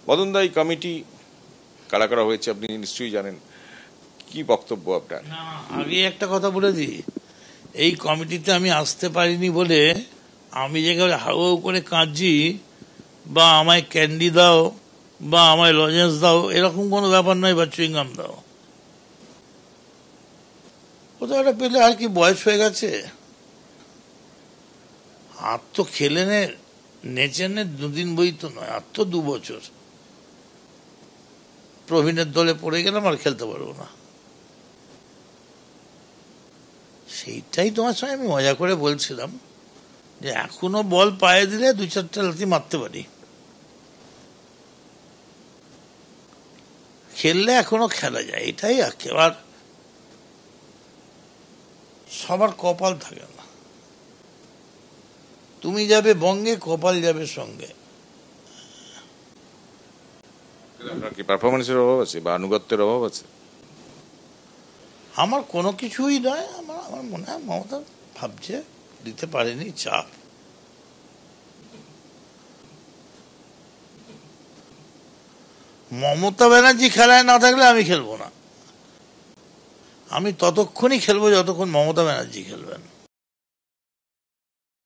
মদনদা, এই কমিটি কারা কারা হয়েছে আপনি নিশ্চয়ই জানেন, কি বক্তব্য আপনার? আগে একটা কথা বলে দিই, এই কমিটিতে আমি আসতে পারিনি বলে আমি যেখানে হাউ করে কাঁদছি বা আমায় ক্যান্ডি দাও বা আমায় লজেন্স দাও এরকম কোনো ব্যাপার নয়, বা চুইংগাম দাও, কোথাও একটা পেলে আর কি বয়স হয়ে গেছে। আর তো খেলে নেচে দুদিন বই তো নয়, আর তো 2 বছর প্রবীণের দলে পড়ে গেলাম আর খেলতে পারবো না। সেইটাই তোমার সঙ্গে আমি মজা করে বলছিলাম যে এখনো বল পায়ে দিলে 2-4টা লাথি মারতে পারি, খেললে এখনো খেলা যায়, এটাই একেবার সবার কপাল থাকে না। তুমি যাবে বঙ্গে, কপাল যাবে সঙ্গে। আপনার কি পারফরমেন্সের অভাব আছে বা আনুগত্যের অভাব আছে? আমার কোনো কিছুই নয়, আমার মনে হয় মমতা ভাবছে দিতে পারেনি, চাপ। মমতা ব্যানার্জি খেলায় না থাকলে আমি খেলবো না, আমি ততক্ষণই খেলবো যতক্ষণ মমতা ব্যানার্জি খেলবেন।